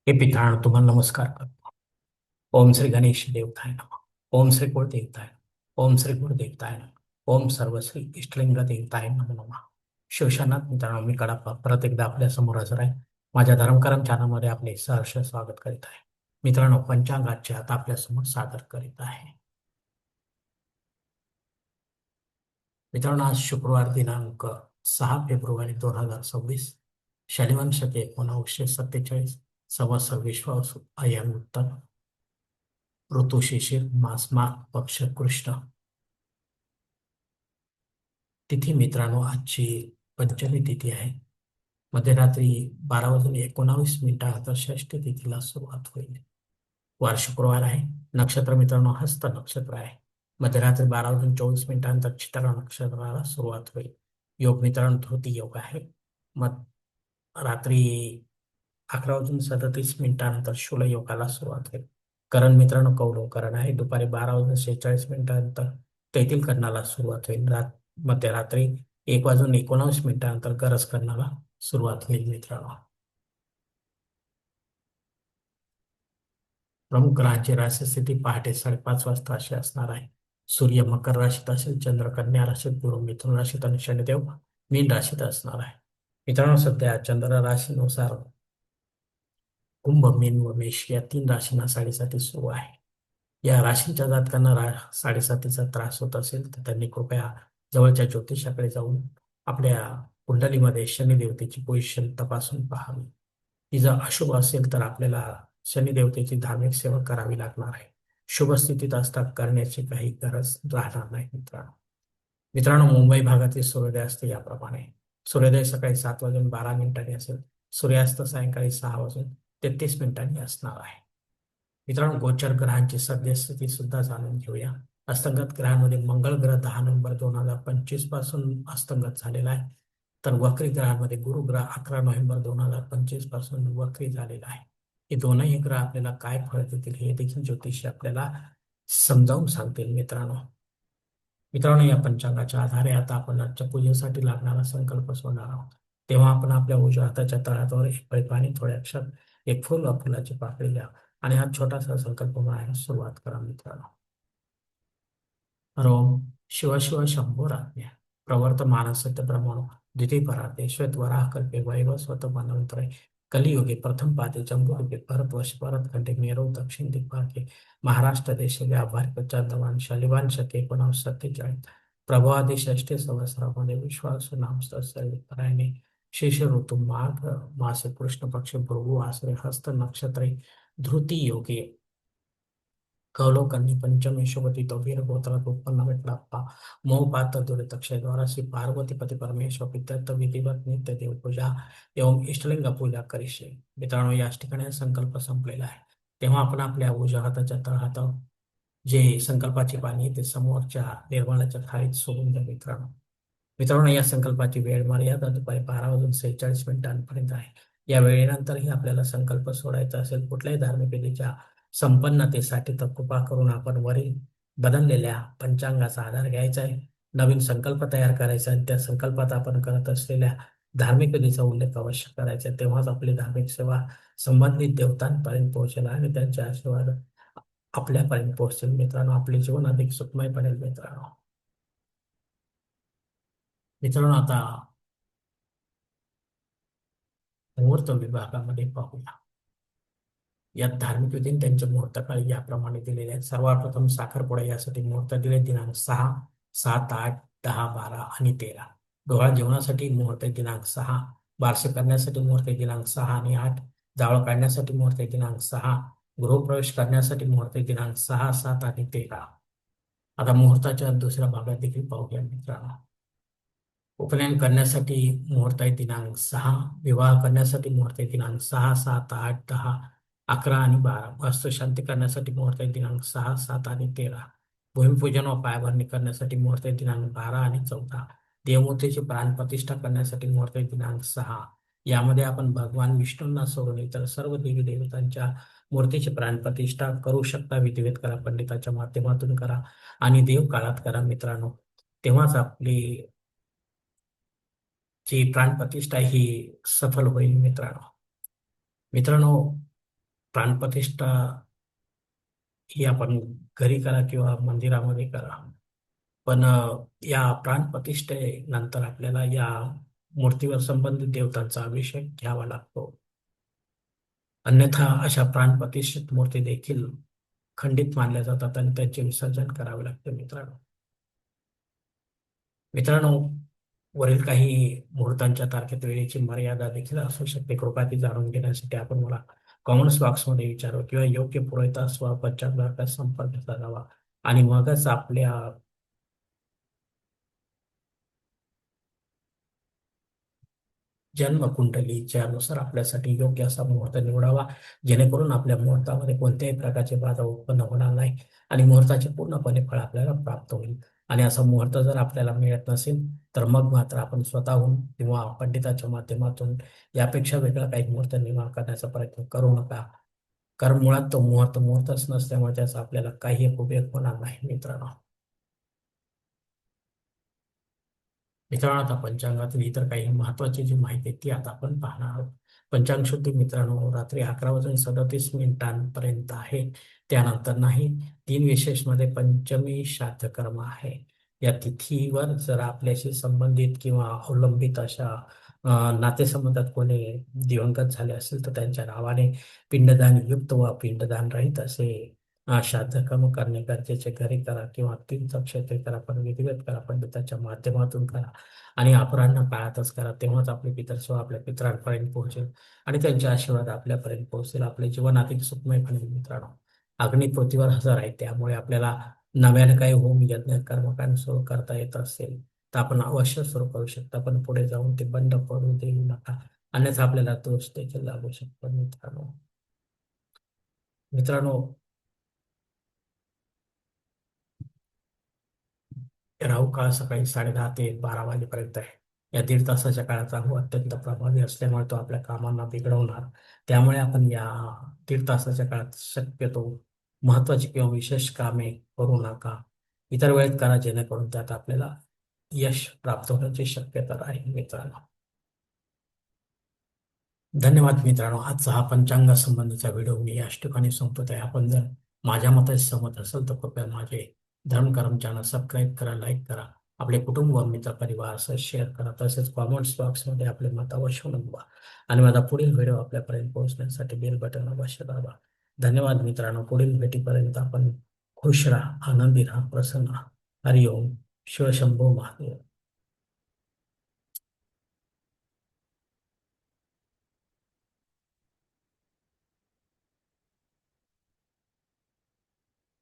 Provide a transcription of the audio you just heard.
हे पितरांनो तुम्हाला नमस्कार करतो. ओम श्री गणेश देवताय नमः. ओम श्री कुळ देवताय नमः. ओम श्री गुरु देवताय नमः. ओम सर्वश्री इष्टलिंग देवताय नमः नमः. शिवशनाथ मित्रांनो, मी कडाप्पा परत एकदा आपल्या समोर हजर आहे. माझ्या धर्मकरम चॅनलमध्ये आपले सहर्ष स्वागत करीत आहे. मित्रांनो, पंचांगाचे आता आपल्या समोर सादर करीत आहे. मित्रांनो, आज शुक्रवार दिनांक 6 फेब्रुवारी 2026, शनिवार शके 1947, संवत्सर विश्वावसु अयन उत्तर, ऋतू शिशिर, मास माघ, पक्ष कृष्ण. तिथी मित्रांनो, आजची पंचमी तिथी आहे. मध्यरात्री 12 वाजून 19 मिनिटानंतर षष्ठी तिथीला सुरुवात होईल. वार शुक्रवार आहे. नक्षत्र मित्रांनो हस्त नक्षत्र आहे. मध्यरात्री 12 वाजून 24 मिनिटानंतर चित्रा नक्षत्राला सुरुवात होईल. योग मित्रांनो धृती योग आहे. मग रात्री 11 वाजून 37 मिनिटानंतर शूल योगाला सुरुवात होईल. करण मित्रांनो कौलव करण आहे. दुपारी 12 वाजून 46 मिनिटानंतर तैतील करणाला सुरुवात होईल. मध्यरात्री 1 वाजून 19 मिनिटानंतर गरज करणाला सुरुवात होईल. मित्रांनो, प्रमुख ग्रहांची राशी स्थिती पहाटे 5:30 वाजता अशी असणार आहे. सूर्य मकर राशीत असेल, चंद्र कन्या राशीत, गुरु मिथुन राशीत आणि शनिदेव मीन राशीत असणार आहे. मित्रांनो, सध्या चंद्र राशीनुसार कुंभ, मीन व मेष या 3 राशींना साडेसाती सुरू आहे. या राशींच्या जातकांना साडेसातीचा त्रास होत असेल तर त्यांनी कृपया जवळच्या ज्योतिषाकडे जाऊन आपल्या कुंडलीमध्ये शनिदेवतेची पोझिशन तपासून पाहावी. ती जर अशुभ असेल तर आपल्याला शनिदेवतेची धार्मिक सेवा करावी लागणार आहे. शुभ स्थितीत असता करण्याची काही गरज राहणार नाही. मित्रांनो मित्रांनो मुंबई भागातील सूर्योदय असते याप्रमाणे. सूर्योदय सकाळी 7 वाजून 12 मिनिटांनी असेल. सूर्यास्त सायंकाळी 6 वाजून 33 मिनिटांनी असणार आहे. मित्रांनो, गोचर ग्रहांची सद्यस्थिती सुद्धा जाणून घेऊया. अस्तंगत ग्रहांमध्ये मंगळ ग्रह 10 नोव्हेंबर 2025 पासून अस्तंगत झालेला आहे. तर वक्री ग्रहांमध्ये गुरु ग्रह 11 नोव्हेंबर 2025 पासून वक्री झालेला आहे. हे दोनही ग्रह आपल्याला काय फळ देतील हे देखील ज्योतिषी आपल्याला समजावून सांगतील. मित्रांनो मित्रांनो या पंचांगाच्या आधारे आता आपण आजच्या पूजेसाठी लागणारा संकल्प सोडणार आहोत. तेव्हा आपण आपल्या उजव्या हाताच्या तळहातावर एक पळी पाणी, थोडे अक्षर, एक फुल व फुलाची पाकळी घ्या आणि हा छोटासा संकल्प म्हणायला सुरुवात करा. मित्रांनो, रोम शिव शिव शंभोराज्ञा प्रवर्तमान सत्य ब्रह्मणो द्वितीय परार्थे श्वेत वराह कल्पे वैवस्वत मनवंतरे कलियुगे प्रथम पादे जम्बूद्वीपे भरतवर्ष भरतखंडे मेरू दक्षिण दिग्भागे महाराष्ट्र देश व्यावहारिक चांदवान शालिवान शके 1947 प्रभवादी षष्ठी संवत्सरामध्ये विश्वासू नाम परायणे शेष ऋतू माघ मासे कृष्ण पक्ष भृगु आश्रय हस्त नक्षत्रे धृती योगे कौलोकन्नी पंचमी शुभती तो वीर गोत्रात उत्पन्न भेटलाप्पा मोहपात दुरित अक्षय द्वारा श्री पार्वती पती परमेश्वर पित्यर्थ विधिवत नित्य देवपूजा एवं इष्टलिंग पूजा करीशे. मित्रांनो, याच ठिकाणी हा संकल्प संपलेला आहे. तेव्हा आपण आपल्या उजव्या हाताच्या तळहातावर जे संकल्पाची पाणी आहे ते समोरच्या निर्माणाच्या थाळीत सोडून द्या. मित्रांनो मित्रांनो या संकल्पाची वेळ मर्यादा दुपारी 12 वाजून 46 मिनिटांपर्यंत आहे. या वेळेनंतरही आपल्याला संकल्प सोडायचा असेल कुठल्याही धार्मिक विधीच्या संपन्नतेसाठी तर कृपा करून आपण वरील बदललेल्या पंचांगाचा आधार घ्यायचा आहे. नवीन संकल्प तयार करायचा आणि त्या संकल्पात आपण करत असलेल्या धार्मिक विधीचा उल्लेख अवश्य करायचा. तेव्हाच आपली धार्मिक सेवा संबंधित देवतांपर्यंत पोहोचेल आणि त्यांचे आशीर्वाद आपल्यापर्यंत पोहोचेल. मित्रांनो, आपले जीवन अधिक सुखमय बनेल. मित्रांनो मित्रांनो आता मुहूर्त विभागामध्ये पाहूया. यात धार्मिक विधी त्यांच्या मुहूर्तकाळी याप्रमाणे दिलेले आहेत. सर्वप्रथम साखरपुडा यासाठी मुहूर्त दिले दिनांक 6, 7, 8, 10, 12 आणि 13. डोहाळ जेवणासाठी मुहूर्त दिनांक 6, बारसे करण्यासाठी मुहूर्त दिनांक 6 आणि 8, जावळ काढण्यासाठी मुहूर्त दिनांक 6, गृहप्रवेश करण्यासाठी मुहूर्त दिनांक 6, 7 आणि 13. आता मुहूर्ताच्या दुसऱ्या भागात देखील पाहूया. मित्रांनो, उपनयन करण्यासाठी मुहूर्त आहे दिनांक 6, विवाह करण्यासाठी मुहूर्त आहे दिनांक 6, 7, 8, 10, 11 आणि 12, वास्तुशांती करण्यासाठी मुहूर्त आहे दिनांक 6, 7 आणि 13, भूमिपूजन व पायाभरणी करण्यासाठी मुहूर्त आहे दिनांक 12 आणि 14, देवमूर्तीची प्राणप्रतिष्ठा करण्यासाठी मुहूर्त आहे दिनांक 6. यामध्ये आपण भगवान विष्णूंना सोडून इतर सर्व देवी देवतांच्या मूर्तीची प्राणप्रतिष्ठा करू शकता. विधिवत करा, पंडिताच्या माध्यमातून करा आणि देव काळात करा. मित्रांनो, तेव्हाच आपली जी प्राणप्रतिष्ठा ही सफल होईल. मित्रांनो मित्रांनो प्राणप्रतिष्ठा ही आपण घरी करा किंवा मंदिरामध्ये करा, पण या प्राणप्रतिष्ठेनंतर आपल्याला या मूर्तीवर संबंधित देवतांचा अभिषेक घ्यावा लागतो. अन्यथा अशा प्राणप्रतिष्ठित मूर्ती देखील खंडित मानल्या जातात आणि त्यांचे विसर्जन करावे लागते. मित्रांनो, वरील काही मुहूर्तांच्या तारखेत वेळेची मर्यादा देखील असू शकते. कृपया ती जाणून घेण्यासाठी आपण मला कॉमेंट्स बॉक्समध्ये विचारावं किंवा योग्य पुरोहितास व पंचांगाचा संपर्क साधावा आणि मगच आपल्या जन्मकुंडलीच्या नुसार आपल्यासाठी योग्य असा मुहूर्त निवडावा, जेणेकरून आपल्या मुहूर्तामध्ये कोणत्याही प्रकारचे बाधा उत्पन्न होणार नाही आणि मुहूर्ताचे पूर्णपणे फळ आपल्याला प्राप्त होईल. आणि असा मुहूर्त जर आपल्याला मिळत नसेल, तर मग मात्र आपण स्वतःहून किंवा पंडिताच्या माध्यमातून यापेक्षा वेगळा काही मुहूर्त निर्माण करण्याचा प्रयत्न करू नका. कारण मुळात तो मुहूर्त मुहूर्तच नसल्यामुळे त्याचा आपल्याला काही उपयोग होणार नाही. मित्रांनो, आता पंचांगातील इतर काही महत्वाची जी माहिती आहे ती आता आपण पाहणार आहोत. पंचांग शुद्धी मित्रांनो रात्री 11 वाजून 37 मिनिटांपर्यंत आहे. त्यानंतर नाही. तीन विशेष मध्ये पंचमी श्राद्ध कर्म आहे. या तिथीवर जर आपल्याशी संबंधित किंवा अवलंबित अशा नातेसंबंधात कोणी दिवंगत झाले असेल तर त्यांच्या नावाने पिंडदान युक्त व पिंडदान रहित असे श्राद्ध कर्म करणे गरजेचे. घरी करा किंवा तीर्थक्षेत्री करा, पण विधिवत करा, पंडिताच्या माध्यमातून करा आणि अपराह्न काळातच करा. तेव्हाच आपले पितरस्व आपल्या पितरांपर्यंत पोहोचेल आणि त्यांचे आशीर्वाद आपल्यापर्यंत पोहोचेल. आपले जीवन अधिक सुखमय बनेल. मित्रांनो, अग्नी पृथ्वीवर हजर आहे, त्यामुळे आपल्याला नव्याने काही होम यज्ञ कर्मकांड सुरू करता येत असेल तर आपण अवश्य सुरू करू शकता, पण पुढे जाऊन ते बंद पडू देऊ नका, अन्यथा आपल्याला दोष देखील लागू शकतो. मित्रांनो मित्रांनो, राहू काळ सकाळी 10:30 ते 12 वाजेपर्यंत आहे. या दीड तासाच्या काळात राहू अत्यंत प्रभावी असल्यामुळे तो आपल्या कामांना बिघडवणार. त्यामुळे आपण या दीड तासाच्या काळात शक्यतो महत्वाची किंवा विशेष कामे करू नका. इतर वेळेत करा, जेणेकरून त्यात आपल्याला यश प्राप्त होण्याची शक्यता राहील. धन्यवाद मित्रांनो. आजचा हा पंचांगा संबंधीचा व्हिडिओ मी याच ठिकाणी संपत आहे. आपण जर माझ्या मताशी सहमत असेल तर कृपया माझे धर्मकरम चॅनल सबस्क्राईब करा, लाईक करा, आपले कुटुंब व मित्र परिवार शेअर करा, तसेच कॉमेंट्स बॉक्समध्ये आपले मत अवश्य नोंदवा आणि माझा पुढील व्हिडिओ आपल्यापर्यंत पोहोचण्यासाठी बेल बटन अवश्य दाबा. धन्यवाद मित्रांनो. पुढील भेटीपर्यंत आपण खुश राहा, आनंदी राहा, प्रसन्न राहा. हरिओम. शिवशंभो महादेव.